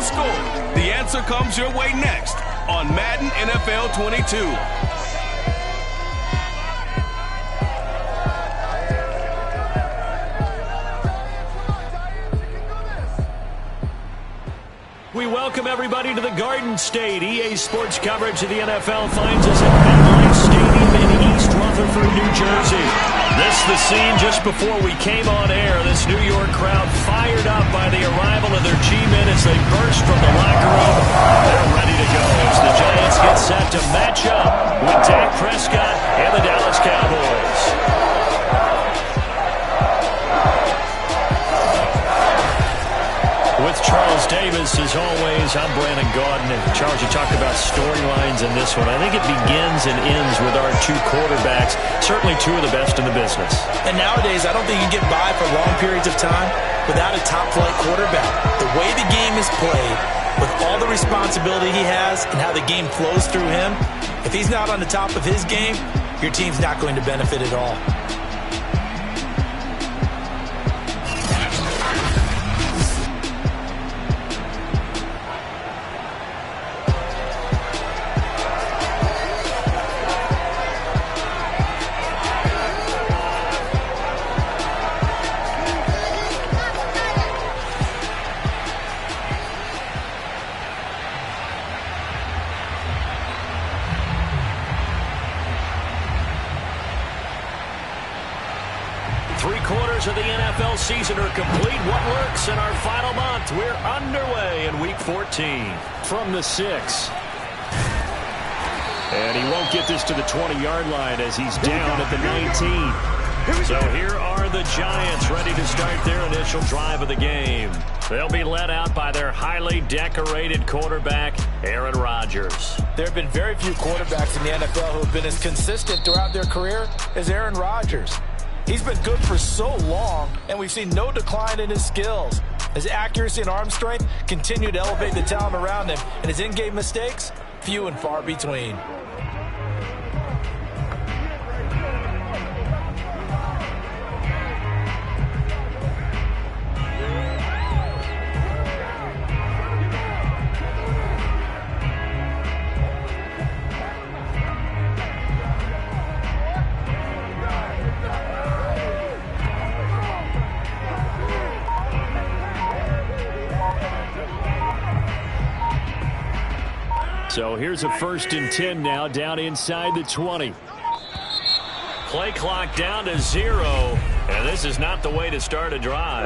score? The answer comes your way next on Madden NFL 22. We welcome everybody to the Garden State. EA Sports coverage of the NFL finds us at MetLife Stadium in East Rutherford, New Jersey. This the scene just before we came on air. This New York crowd fired up by the arrival of their G-men as they burst from the locker room. They're ready to go as the Giants get set to match up with Dak Prescott and the Dallas Cowboys. With Charles Davis, as always, I'm Brandon Gaudin. And Charles, you talked about storylines in this one. I think it begins and ends with our two quarterbacks, certainly two of the best in the business. And nowadays, I don't think you get by for long periods of time without a top-flight quarterback. The way the game is played, with all the responsibility he has and how the game flows through him, if he's not on the top of his game, your team's not going to benefit at all. 3/4 of the NFL season are complete. What works in our final month? We're underway in Week 14. From the 6. And he won't get this to the 20-yard line as he's down at the 19. So here are the Giants ready to start their initial drive of the game. They'll be led out by their highly decorated quarterback, Aaron Rodgers. There have been very few quarterbacks in the NFL who have been as consistent throughout their career as Aaron Rodgers. He's been good for so long, and we've seen no decline in his skills. His accuracy and arm strength continue to elevate the talent around him, and his in-game mistakes, few and far between. So here's a 1st and 10 now, down inside the 20. Play clock down to 0, and this is not the way to start a drive.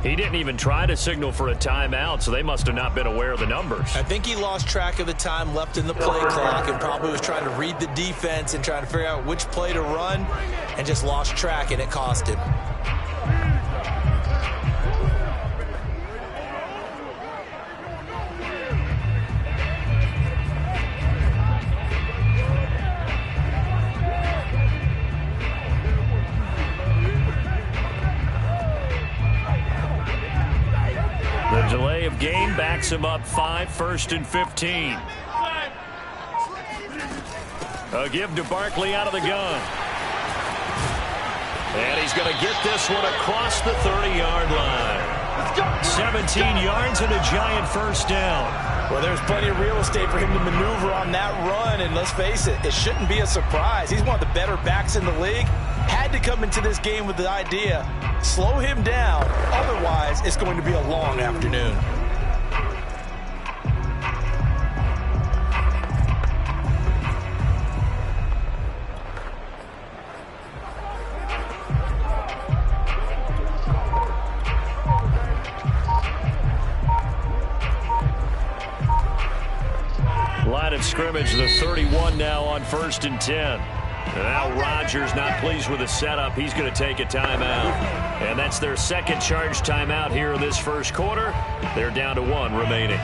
He didn't even try to signal for a timeout, so they must have not been aware of the numbers. I think he lost track of the time left in the play clock and probably was trying to read the defense and trying to figure out which play to run and just lost track, and it cost him. The delay of game backs him up 5, 1st and 15. A give to Barkley out of the gun. And he's going to get this one across the 30-yard line. 17 yards and a giant 1st down. Well, there's plenty of real estate for him to maneuver on that run, and let's face it, it shouldn't be a surprise. He's one of the better backs in the league. Had to come into this game with the idea, slow him down, otherwise it's going to be a long afternoon. Line of scrimmage, the 31 now on 1st and 10. Now Rodgers not pleased with the setup. He's going to take a timeout. And that's their second charge timeout here in this 1st quarter. They're down to 1 remaining.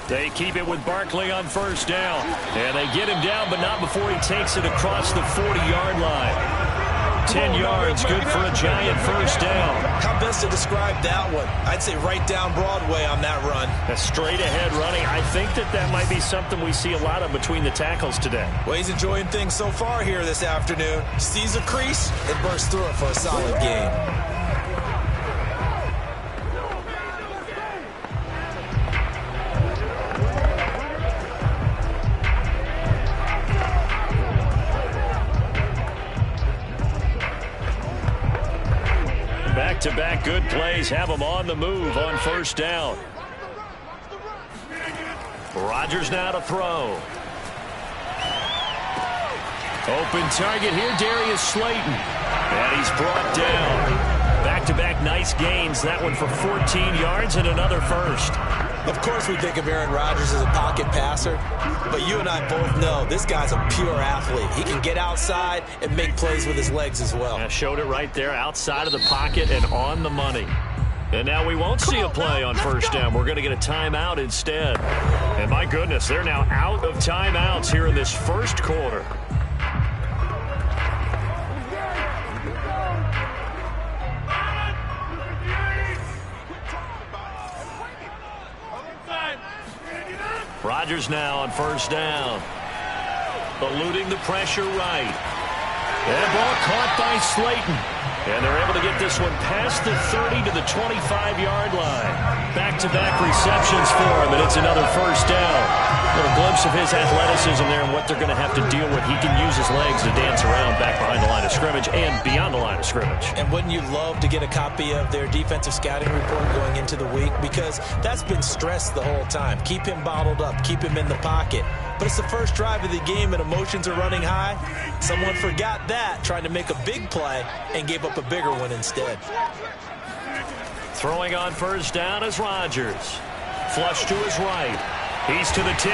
They keep it with Barkley on 1st down. And they get him down, but not before he takes it across the 40-yard line. 10 yards, good for a Giant first down. How best to describe that one? I'd say right down Broadway on that run. A straight ahead running. I think that might be something we see a lot of between the tackles today. Well, he's enjoying things so far here this afternoon. Sees a crease and bursts through it for a solid gain. Back-to-back good plays have them on the move on first down. Rodgers now to throw. Open target here, Darius Slayton. And he's brought down. Back-to-back nice gains. That one for 14 yards and another first. Of course we think of Aaron Rodgers as a pocket passer, but you and I both know this guy's a pure athlete. He can get outside and make plays with his legs as well. I showed it right there, outside of the pocket and on the money. And now we won't see a play on first down. We're going to get a timeout instead. And my goodness, they're now out of timeouts here in this first quarter. Rodgers now on first down. Eluding the pressure right. And ball caught by Slayton. And they're able to get this one past the 30 to the 25-yard line. Back-to-back receptions for him, and it's another first down. A little glimpse of his athleticism there and what they're going to have to deal with. He can use his legs to dance around back behind the line of scrimmage and beyond the line of scrimmage. And wouldn't you love to get a copy of their defensive scouting report going into the week? Because that's been stressed the whole time. Keep him bottled up. Keep him in the pocket. But it's the first drive of the game and emotions are running high. Someone forgot that, trying to make a big play, and gave up a bigger one instead. Throwing on first down is Rodgers. Flush to his right. He's to the 10.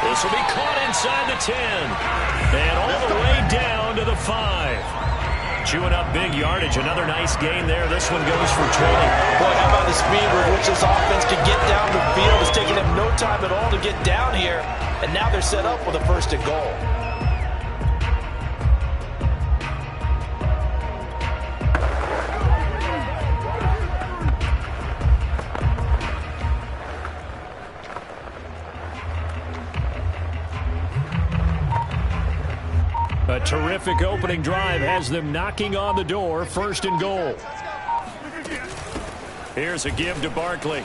This will be caught inside the 10. And all the way down to the 5. Chewing up big yardage. Another nice gain there. This one goes for 20. Boy, how about the speed with which this offense can get down the field? It's taking them no time at all to get down here. And now they're set up with a first and goal. A terrific opening drive has them knocking on the door. First and goal. Here's a give to Barkley.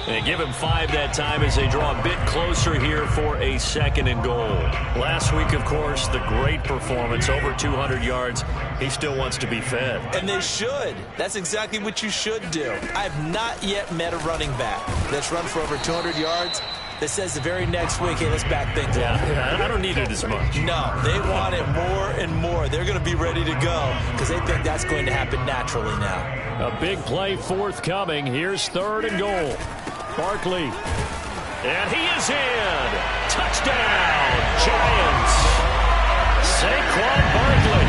They give him 5 that time as they draw a bit closer here for a second and goal. Last week, of course, the great performance, over 200 yards. He still wants to be fed. And they should. That's exactly what you should do. I have not yet met a running back that's run for over 200 yards that says the very next week, hey, let's back things up. Yeah, I don't need it as much. No, they want it more and more. They're going to be ready to go because they think that's going to happen naturally now. A big play forthcoming. Here's third and goal. Barkley. And he is in. Touchdown, Giants. Saquon Barkley.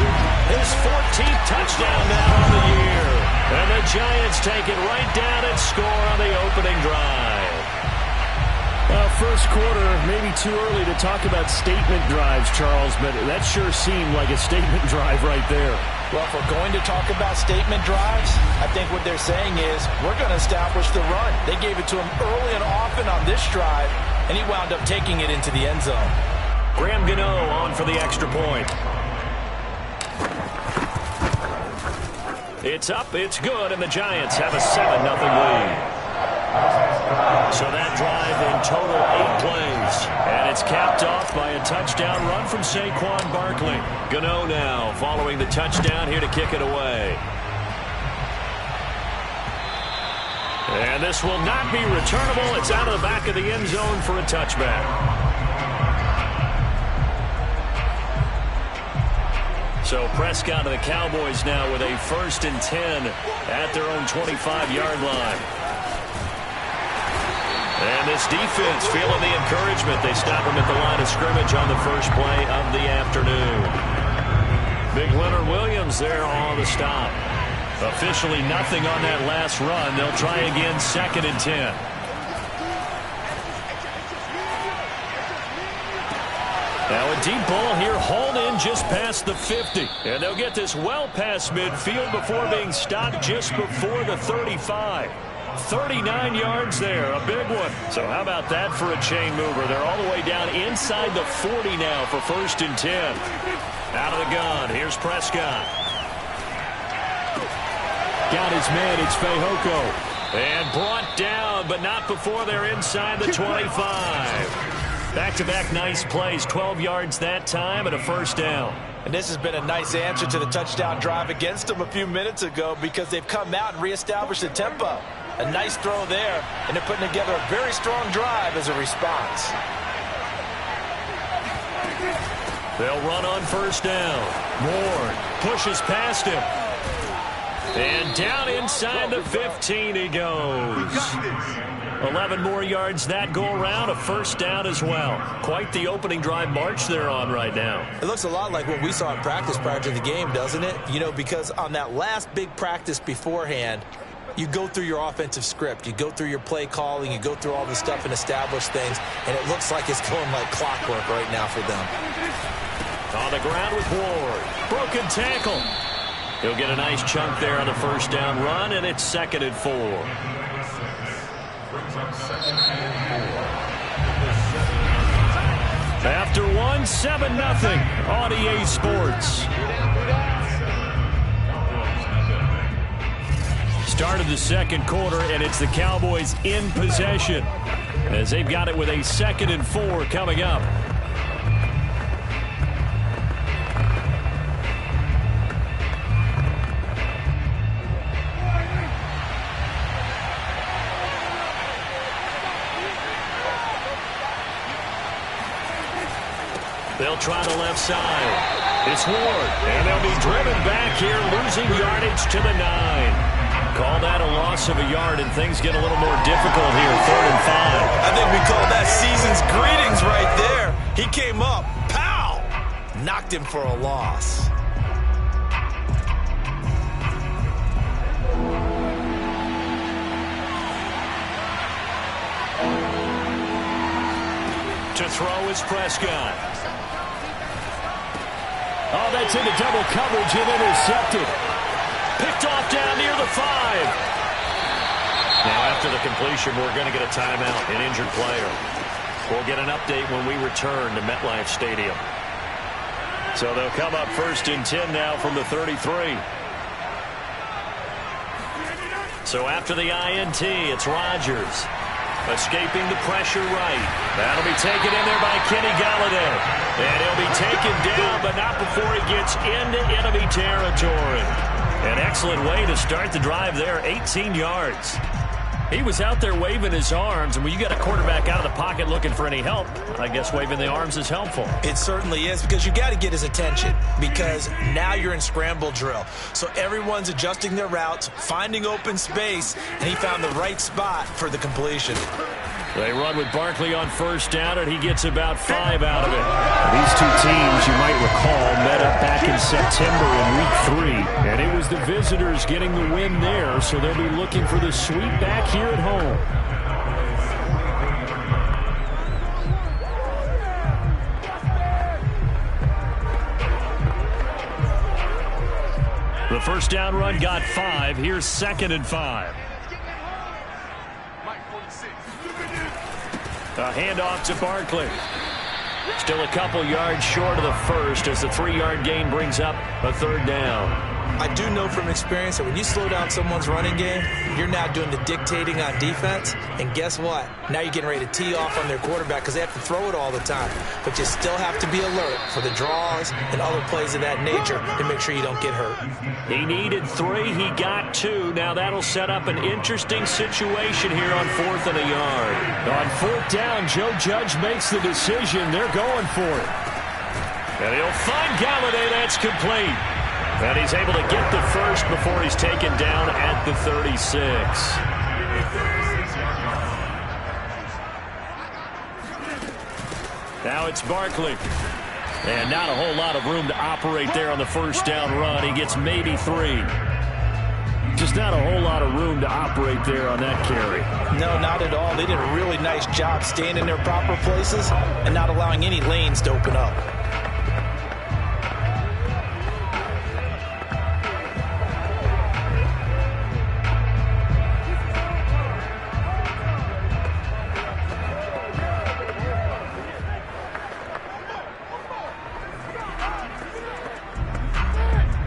His 14th touchdown now on the year. And the Giants take it right down and score on the opening drive. First quarter, maybe too early to talk about statement drives, Charles, but that sure seemed like a statement drive right there. Well, if we're going to talk about statement drives, I think what they're saying is we're going to establish the run. They gave it to him early and often on this drive, and he wound up taking it into the end zone. Graham Gano on for the extra point. It's up, it's good, and the Giants have a 7-0 lead. So that drive in total 8 plays. And it's capped off by a touchdown run from Saquon Barkley. Gano now following the touchdown here to kick it away. And this will not be returnable. It's out of the back of the end zone for a touchback. So Prescott and the Cowboys now with a 1st and 10 at their own 25-yard line. And this defense feeling the encouragement. They stop him at the line of scrimmage on the first play of the afternoon. Big Leonard Williams there on the stop. Officially nothing on that last run. They'll try again, 2nd and 10. Now a deep ball here, hauled in just past the 50. And they'll get this well past midfield before being stopped just before the 35. 39 yards there, a big one. So how about that for a chain mover? They're all the way down inside the 40 now for 1st and 10. Out of the gun, here's Prescott. Got his man, it's Fehoko. And brought down, but not before they're inside the 25. Back-to-back nice plays, 12 yards that time and a 1st down. And this has been a nice answer to the touchdown drive against them a few minutes ago because they've come out and reestablished the tempo. A nice throw there, and they're putting together a very strong drive as a response. They'll run on 1st down. Moore pushes past him. And down inside the 15 he goes. 11 more yards that go around, a 1st down as well. Quite the opening drive march they're on right now. It looks a lot like what we saw in practice prior to the game, doesn't it? You know, because on that last big practice beforehand, you go through your offensive script. You go through your play calling. You go through all the stuff and establish things. And it looks like it's going like clockwork right now for them. On the ground with Ward. Broken tackle. He'll get a nice chunk there on the 1st down run, and it's 2nd and 4. After one, 7-0 on EA Sports. Start of the 2nd quarter, and it's the Cowboys in possession as they've got it with a 2nd and 4 coming up. They'll try the left side. It's Ward, and they'll be driven back here, losing yardage to the 9. Call that a loss of a yard, and things get a little more difficult here, 3rd and 5. I think we call that season's greetings right there. He came up, pow! Knocked him for a loss. To throw is Prescott. Oh, that's into double coverage and intercepted. Picked off down near the 5. Now after the completion, we're going to get a timeout, an injured player. We'll get an update when we return to MetLife Stadium. So they'll come up 1st and 10 now from the 33. So after the INT, it's Rodgers. Escaping the pressure right. That'll be taken in there by Kenny Galladay. And he'll be taken down, but not before he gets into enemy territory. An excellent way to start the drive there, 18 yards. He was out there waving his arms, and when you got a quarterback out of the pocket looking for any help, I guess waving the arms is helpful. It certainly is, because you got to get his attention, because now you're in scramble drill. So everyone's adjusting their routes, finding open space, and he found the right spot for the completion. They run with Barkley on 1st down, and he gets about 5 out of it. These two teams, you might recall, met up back in September in Week 3, and it was the visitors getting the win there, so they'll be looking for the sweep back here at home. The 1st down run got 5. Here's 2nd and 5. A handoff to Barkley. Still a couple yards short of the 1st as the 3-yard gain brings up a 3rd down. I do know from experience that when you slow down someone's running game, you're now doing the dictating on defense. And guess what? Now you're getting ready to tee off on their quarterback because they have to throw it all the time. But you still have to be alert for the draws and other plays of that nature to make sure you don't get hurt. He needed 3. He got 2. Now that'll set up an interesting situation here on 4th and a yard. On 4th down, Joe Judge makes the decision. They're going for it. And he'll find Galladay. That's complete. And he's able to get the 1st before he's taken down at the 36. Now it's Barkley. And not a whole lot of room to operate there on the 1st down run. He gets maybe 3. To Just not a whole lot of room to operate there on that carry. No, not at all. They did a really nice job staying in their proper places and not allowing any lanes to open up.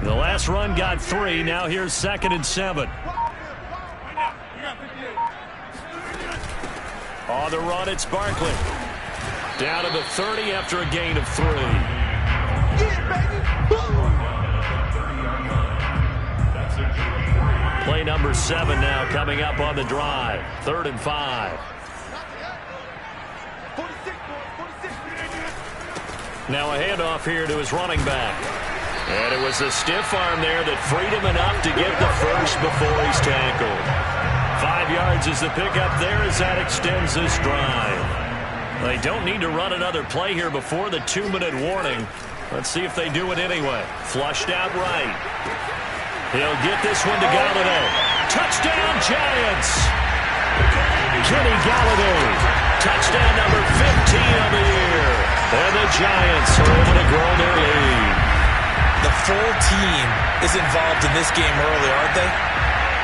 The last run got 3. Now here's 2nd and 7. On the run, it's Barkley. Down to the 30 after a gain of 3. Play number 7 now coming up on the drive. 3rd and 5. Now a handoff here to his running back. And it was a stiff arm there that freed him enough to get the first before he's tackled. 5 yards is the pickup there as that extends this drive. They don't need to run another play here before the 2-minute warning. Let's see if they do it anyway. Flushed out right. He'll get this one to Galladay. Touchdown, Giants! Kenny Galladay. Touchdown number 15 of the year. And the Giants are able to grow their lead. The full team is involved in this game early, aren't they?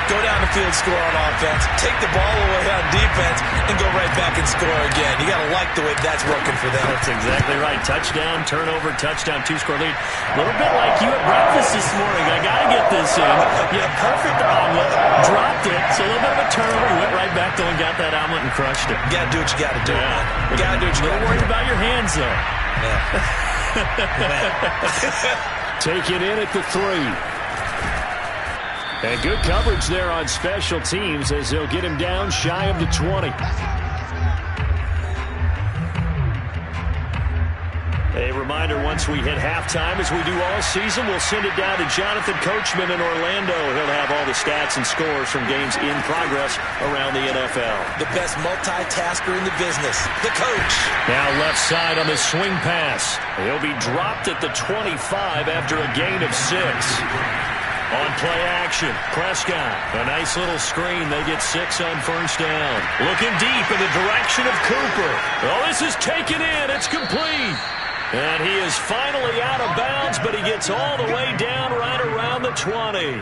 Go down the field, score on offense, take the ball away on defense, and go right back and score again. You got to like the way that's working for them. That's exactly right. Touchdown, turnover, touchdown, 2-score lead. A little bit like you at breakfast this morning. I got to get this in. You had a perfect omelet, dropped it, so a little bit of a turnover. You went right back though and got that omelet and crushed it. You got to do what you got to do. Yeah. You got to do what you got to do. Don't worry about your hands, though. Yeah. Take it in at the 3. And good coverage there on special teams as they'll get him down shy of the 20. A reminder, once we hit halftime, as we do all season, we'll send it down to Jonathan Coachman in Orlando. He'll have all the stats and scores from games in progress around the NFL. The best multitasker in the business, the coach. Now left side on the swing pass. He'll be dropped at the 25 after a gain of 6. On play action, Prescott. A nice little screen. They get 6 on first down. Looking deep in the direction of Cooper. Oh, this is taken in. It's complete. And he is finally out of bounds, but he gets all the way down right around the 20.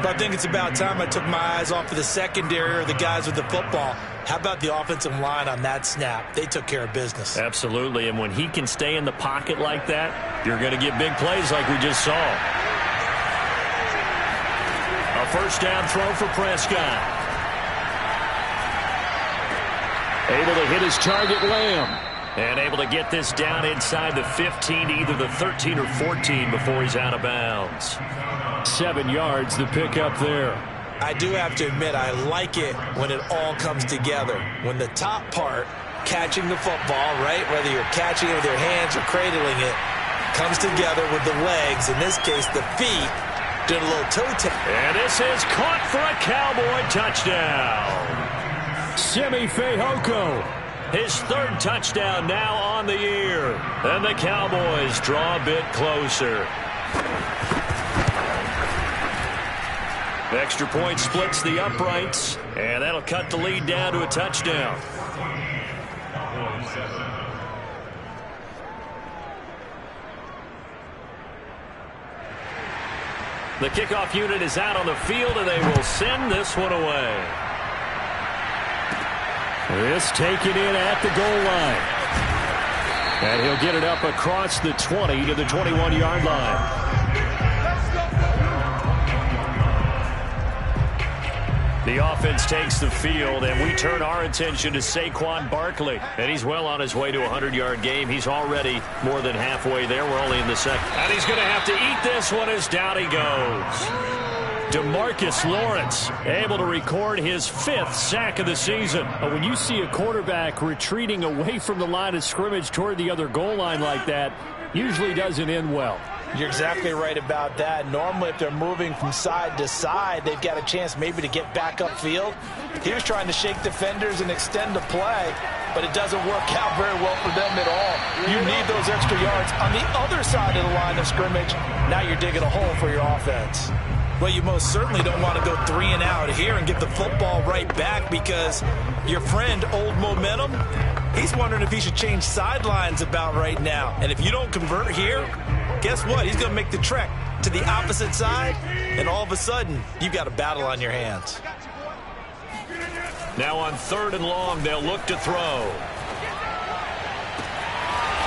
But I think it's about time I took my eyes off of the secondary or the guys with the football. How about the offensive line on that snap? They took care of business. Absolutely, and when he can stay in the pocket like that, you're going to get big plays like we just saw. A first down throw for Prescott. Able to hit his target, Lamb. And able to get this down inside the 15, either the 13 or 14 before he's out of bounds. 7 yards, the pickup there. I do have to admit, I like it when it all comes together. When the top part, catching the football, right, whether you're catching it with your hands or cradling it, comes together with the legs, in this case the feet, doing a little toe tap. And this is caught for a Cowboy touchdown. Simi Fehoko. His 3rd touchdown now on the year. And the Cowboys draw a bit closer. The extra point splits the uprights, and that'll cut the lead down to a touchdown. The kickoff unit is out on the field, and they will send this one away. This taken in at the goal line. And he'll get it up across the 20 to the 21-yard line. The offense takes the field, and we turn our attention to Saquon Barkley. And he's well on his way to a 100-yard game. He's already more than halfway there. We're only in the second. And he's going to have to eat this one as down he goes. DeMarcus Lawrence able to record his 5th sack of the season. When you see a quarterback retreating away from the line of scrimmage toward the other goal line like that, usually doesn't end well. You're exactly right about that. Normally, if they're moving from side to side, they've got a chance maybe to get back upfield. He was trying to shake defenders and extend the play, but it doesn't work out very well for them at all. You need those extra yards on the other side of the line of scrimmage. Now you're digging a hole for your offense. Well, you most certainly don't want to go 3 and out here and get the football right back, because your friend, Old Momentum, he's wondering if he should change sidelines about right now. And if you don't convert here, guess what? He's going to make the trek to the opposite side, and all of a sudden, you've got a battle on your hands. Now on 3rd and long, they'll look to throw.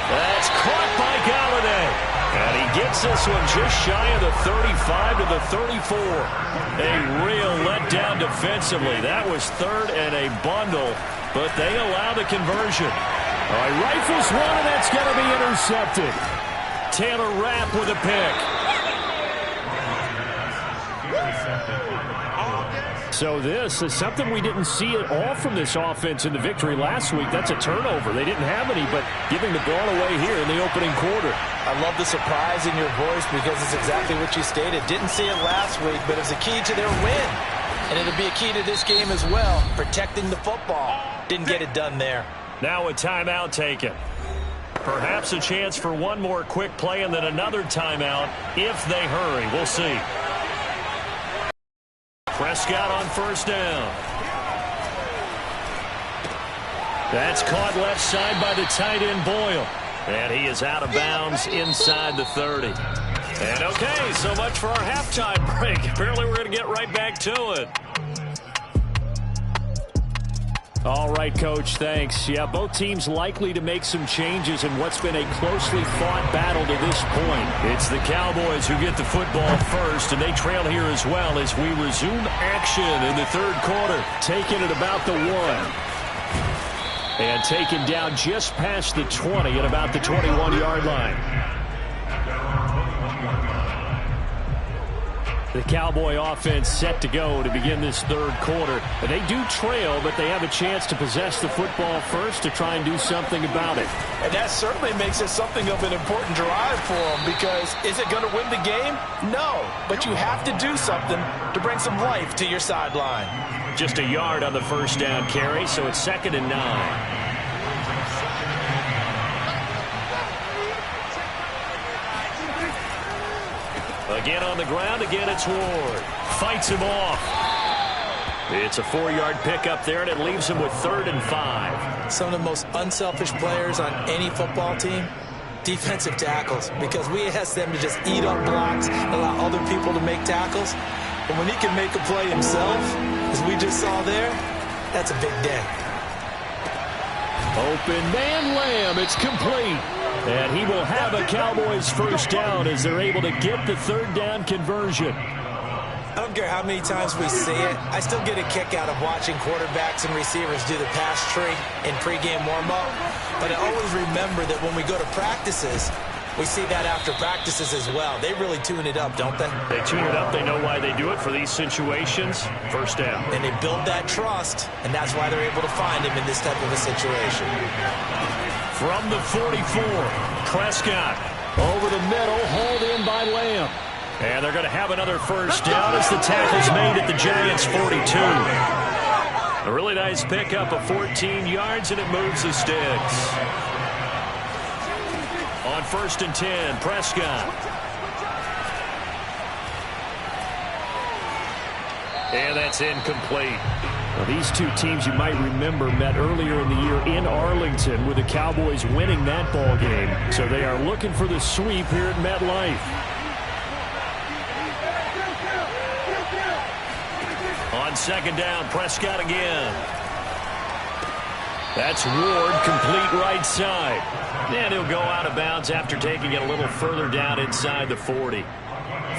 That's caught by Galladay. And he gets this one just shy of the 35 to the 34. A real letdown defensively. That was 3rd and a bundle, but they allow the conversion. All right, rifles one, and that's going to be intercepted. Taylor Rapp with a pick. So this is something we didn't see at all from this offense in the victory last week. That's a turnover. They didn't have any, but giving the ball away here in the opening quarter. I love the surprise in your voice, because it's exactly what you stated. Didn't see it last week, but it was a key to their win. And it'll be a key to this game as well, protecting the football. Didn't get it done there. Now a timeout taken. Perhaps a chance for one more quick play and then another timeout if they hurry. We'll see. Prescott on 1st down. That's caught left side by the tight end Boyle. And he is out of bounds inside the 30. And okay, so much for our halftime break. Apparently we're going to get right back to it. All right, Coach, thanks. Yeah, both teams likely to make some changes in what's been a closely fought battle to this point. It's the Cowboys who get the football first, and they trail here as well as we resume action in the 3rd quarter. Taking it about the 1. And taken down just past the 20 at about the 21-yard line. The Cowboy offense set to go to begin this 3rd quarter. And they do trail, but they have a chance to possess the football first to try and do something about it. And that certainly makes it something of an important drive for them, because is it going to win the game? No, but you have to do something to bring some life to your sideline. Just a yard on the 1st down carry, so it's 2nd and 9. Again on the ground, again it's Ward. Fights him off. It's a 4-yard pickup there, and it leaves him with 3rd and 5. Some of the most unselfish players on any football team, defensive tackles, because we ask them to just eat up blocks and allow other people to make tackles. But when he can make a play himself, as we just saw there, that's a big day. Open man Lamb, it's complete. And he will have a Cowboys 1st down as they're able to get the 3rd down conversion. I don't care how many times we see it. I still get a kick out of watching quarterbacks and receivers do the pass tree in pregame warm-up. But I always remember that when we go to practices, we see that after practices as well. They really tune it up, don't they? They tune it up. They know why they do it for these situations. 1st down. And they build that trust, and that's why they're able to find him in this type of a situation. From the 44, Prescott over the middle, hauled in by Lamb. And they're going to have another 1st down as the tackle's made at the Giants' 42. A really nice pickup of 14 yards, and it moves the sticks. On 1st and 10, Prescott. And that's incomplete. Well, these two teams, you might remember, met earlier in the year in Arlington with the Cowboys winning that ball game. So they are looking for the sweep here at MetLife. On 2nd down, Prescott again. That's Ward, complete right side. And he'll go out of bounds after taking it a little further down inside the 40.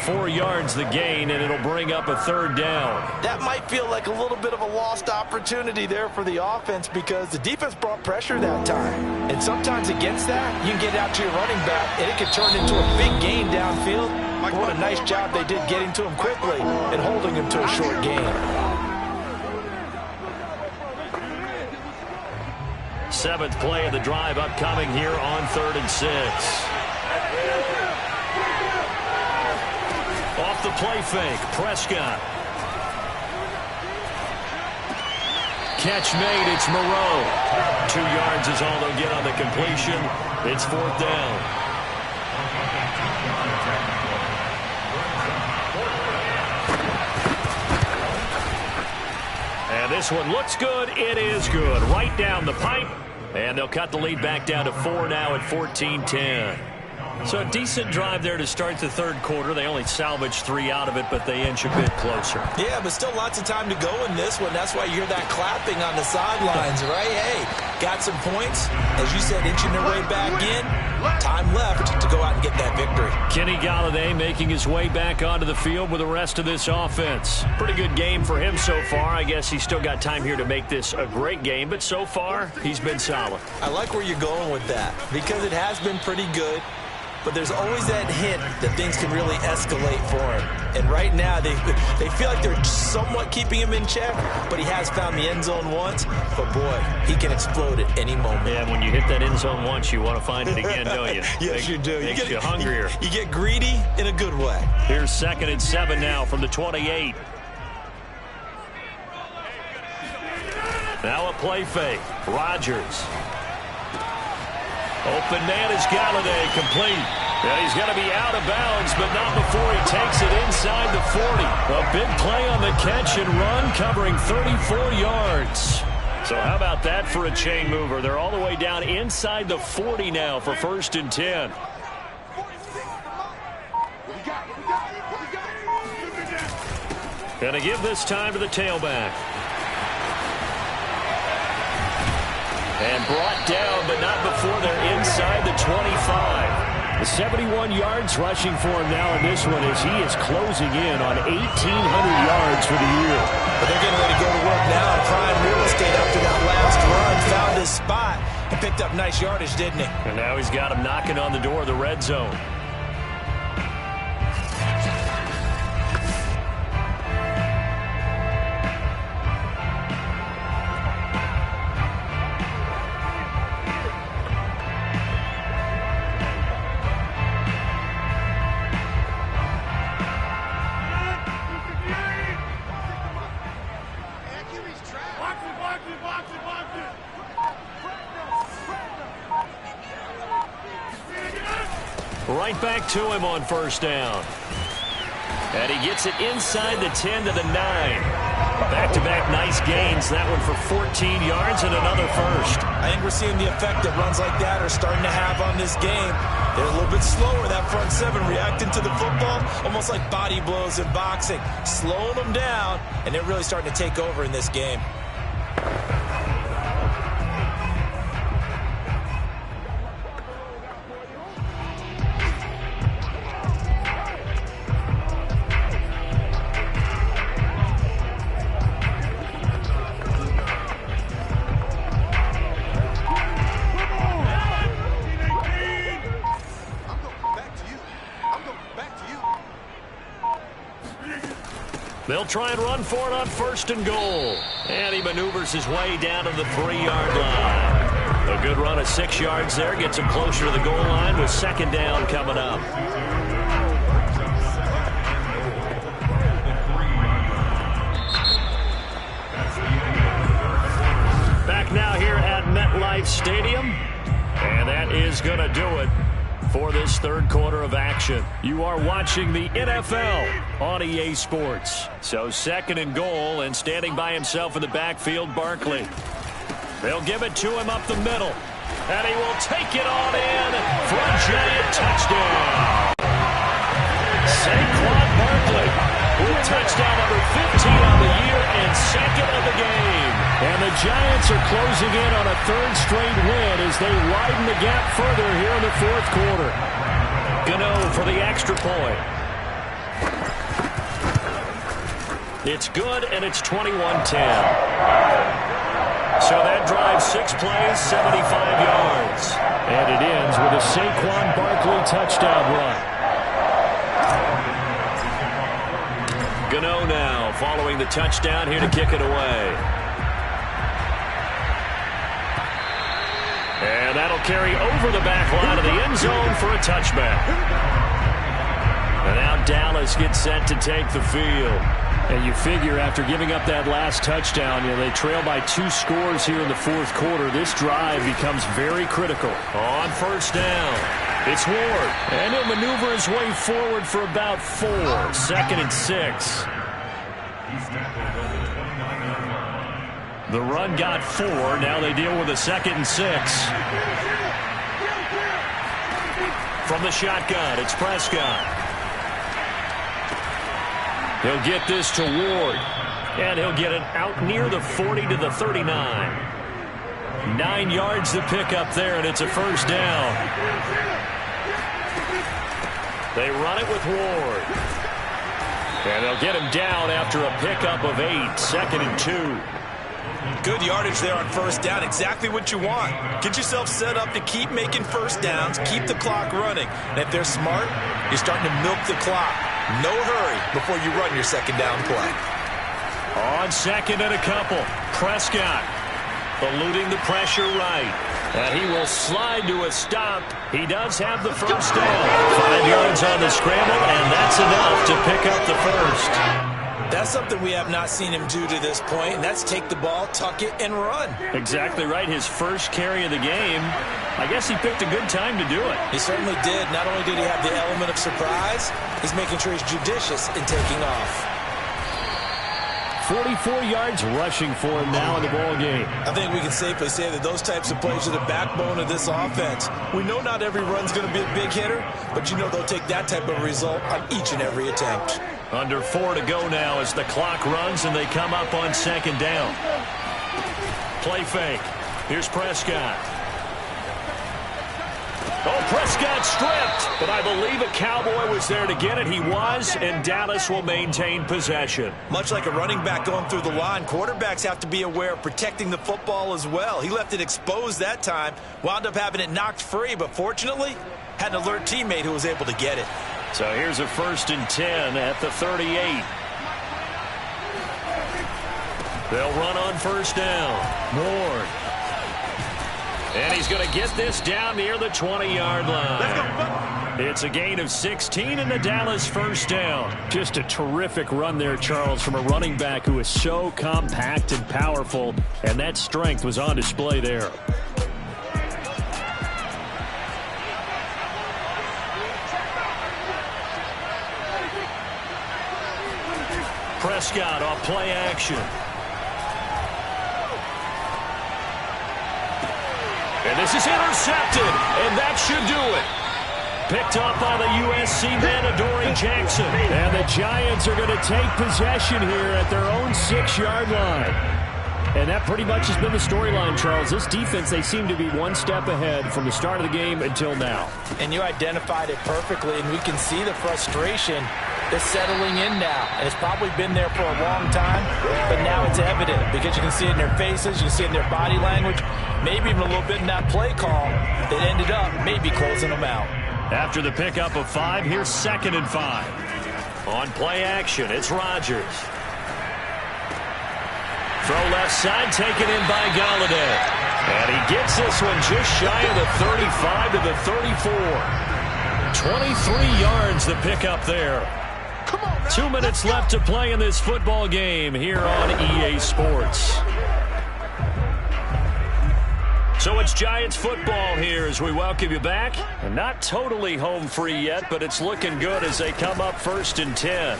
4 yards the gain, and it'll bring up a 3rd down. That might feel like a little bit of a lost opportunity there for the offense, because the defense brought pressure that time. And sometimes against that, you can get out to your running back, and it could turn into a big gain downfield. What a nice job they did getting to him quickly and holding him to a short gain. 7th play of the drive upcoming here on 3rd and 6. Off the play fake, Prescott. Catch made, it's Moreau. 2 yards is all they'll get on the completion. It's 4th down. this one looks good. It is good. Right down the pipe. And they'll cut the lead back down to 4 now at 14-10. So a decent drive there to start the third quarter. They only salvaged 3 out of it, but they inch a bit closer. Yeah, but still lots of time to go in this one. That's why you hear that clapping on the sidelines, right? Hey, got some points. As you said, inching their way back in. Time left to go out and get that victory. Kenny Golladay making his way back onto the field with the rest of this offense. Pretty good game for him so far. I guess he's still got time here to make this a great game, but so far, he's been solid. I like where you're going with that because it has been pretty good. But there's always that hint that things can really escalate for him. And right now, they feel like they're somewhat keeping him in check, but he has found the end zone once. But, boy, he can explode at any moment. Yeah, when you hit that end zone once, you want to find it again, don't you? Yes, you do. Makes you hungrier. You get greedy in a good way. Here's 2nd and 7 now from the 28. Now a play fake. Rodgers. Open man is Golladay, complete. And he's going to be out of bounds, but not before he takes it inside the 40. A big play on the catch and run, covering 34 yards. So how about that for a chain mover? They're all the way down inside the 40 now for 1st and 10. Going to give this time to the tailback. And brought down, but not before they're inside the 25. The 71 yards rushing for him now in this one as he is closing in on 1,800 yards for the year. But they're getting ready to go to work now in prime real estate after that last run. Found his spot and picked up nice yardage, didn't he? And now he's got him knocking on the door of the red zone. Right back to him on 1st down. And he gets it inside the 10 to the 9. Back-to-back nice gains. That one for 14 yards and another first. I think we're seeing the effect that runs like that are starting to have on this game. They're a little bit slower, that front 7, reacting to the football, almost like body blows in boxing. Slowing them down, and they're really starting to take over in this game. They'll try and run for it on 1st and goal. And he maneuvers his way down to the 3-yard line. A good run of 6 yards there. Gets him closer to the goal line with 2nd down coming up. Back now here at MetLife Stadium. And that is going to do it for this third quarter of action. You are watching the NFL on EA Sports. So 2nd and goal, and standing by himself in the backfield, Barkley. They'll give it to him up the middle. And he will take it on in for a giant touchdown. Saquon Barkley with touchdown number 15 on the year and 2nd of the game. And the Giants are closing in on a 3rd straight win as they widen the gap further here in the 4th quarter. Gano for the extra point. It's good, and it's 21-10. So that drives 6 plays, 75 yards. And it ends with a Saquon Barkley touchdown run. Gano now following the touchdown here to kick it away. And that'll carry over the back line of the end zone for a touchback. And now Dallas gets set to take the field. And you figure after giving up that last touchdown, they trail by 2 scores here in the 4th quarter. This drive becomes very critical. On 1st down, it's Ward. And he'll maneuver his way forward for about 4. 2nd and 6. The run got 4. Now they deal with a 2nd and 6. From the shotgun, it's Prescott. He'll get this to Ward. And he'll get it out near the 40 to the 39. 9 yards to pick up there, and it's a first down. They run it with Ward. And they'll get him down after a pickup of 8. 2nd and 2. Good yardage there on first down. Exactly what you want. Get yourself set up to keep making first downs, keep the clock running. And if they're smart, you're starting to milk the clock. No hurry before you run your second down play. On 2nd and a couple, Prescott eluding the pressure right. And he will slide to a stop. He does have the first down. 5 yards on the scramble, and that's enough to pick up the first. That's something we have not seen him do to this point, and that's take the ball, tuck it, and run. Exactly right. His first carry of the game. I guess he picked a good time to do it. He certainly did. Not only did he have the element of surprise, he's making sure he's judicious in taking off. 44 yards rushing for him now in the ball game. I think we can safely say that those types of plays are the backbone of this offense. We know not every run's going to be a big hitter, but you know they'll take that type of result on each and every attempt. Under 4 to go now as the clock runs and they come up on 2nd down. Play fake. Here's Prescott. Oh, Prescott stripped, but I believe a Cowboy was there to get it. He was, and Dallas will maintain possession. Much like a running back going through the line, quarterbacks have to be aware of protecting the football as well. He left it exposed that time, wound up having it knocked free, but fortunately, had an alert teammate who was able to get it. So here's a 1st and 10 at the 38. They'll run on first down. Ward. And he's going to get this down near the 20-yard line. It's a gain of 16 and the Dallas first down. Just a terrific run there, Charles, from a running back who is so compact and powerful, and that strength was on display there. Prescott off play action. And this is intercepted, and that should do it. Picked up by the USC man, Adoree Jackson. And the Giants are going to take possession here at their own 6-yard line. And that pretty much has been the storyline, Charles. This defense, they seem to be one step ahead from the start of the game until now. And you identified it perfectly, and we can see the frustration that's settling in now. And it's probably been there for a long time, but now it's evident because you can see it in their faces, you can see it in their body language, maybe even a little bit in that play call that ended up maybe closing them out. After the pickup of 5, here's 2nd and 5. On play action, it's Rodgers. Throw left side, taken in by Galladay. And he gets this one just shy of the 35 to the 34. 23 yards the pickup there. 2 minutes left to play in this football game here on EA Sports. So it's Giants football here as we welcome you back. And not totally home free yet, but it's looking good as they come up 1st and 10.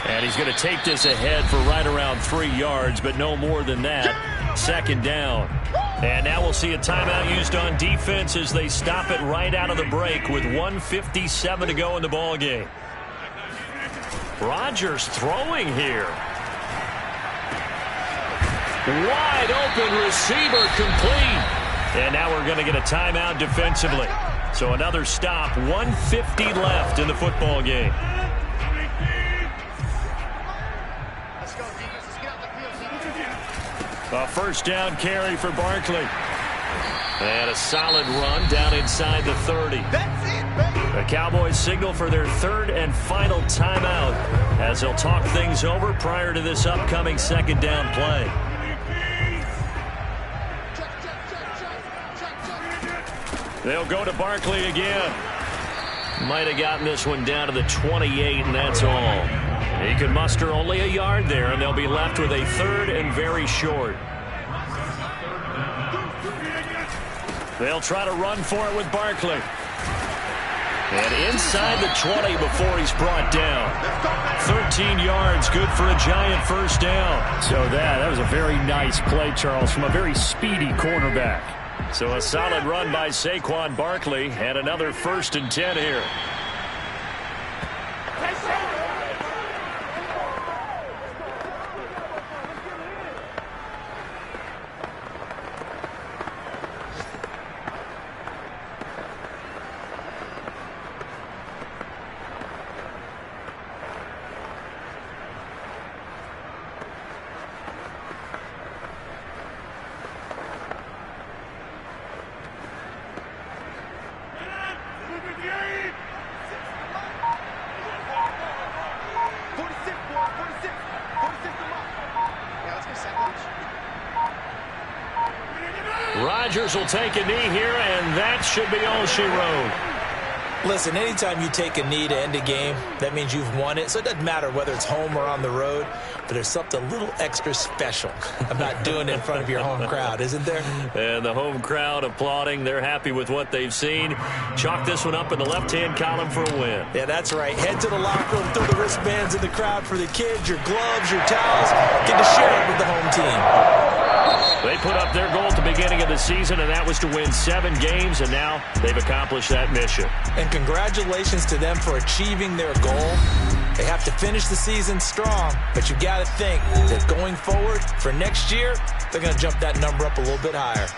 And he's going to take this ahead for right around 3 yards, but no more than that. 2nd down. And now we'll see a timeout used on defense as they stop it right out of the break with 1:57 to go in the ball game. Rodgers throwing here. Wide open receiver complete. And now we're going to get a timeout defensively. So another stop, 1:50 left in the football game. A first down carry for Barkley. And a solid run down inside the 30. The Cowboys signal for their 3rd and final timeout as they'll talk things over prior to this upcoming 2nd down play. They'll go to Barkley again. Might have gotten this one down to the 28, and that's all. He could muster only a yard there, and they'll be left with a 3rd and very short. They'll try to run for it with Barkley. And inside the 20 before he's brought down. 13 yards, good for a giant first down. So that was a very nice play, Charles, from a very speedy cornerback. So a solid run by Saquon Barkley, and another 1st and 10 here. Rodgers will take a knee here, and that should be all she wrote. Listen, anytime you take a knee to end a game, that means you've won it. So it doesn't matter whether it's home or on the road, but there's something a little extra special about doing it in front of your home crowd, isn't there? And the home crowd applauding. They're happy with what they've seen. Chalk this one up in the left-hand column for a win. Yeah, that's right. Head to the locker room, throw the wristbands in the crowd for the kids, your gloves, your towels. Get to share it with the home team. They put up their goal at the beginning of the season, and that was to win 7 games, and now they've accomplished that mission. And congratulations to them for achieving their goal. They have to finish the season strong, but you got to think that going forward for next year, they're going to jump that number up a little bit higher.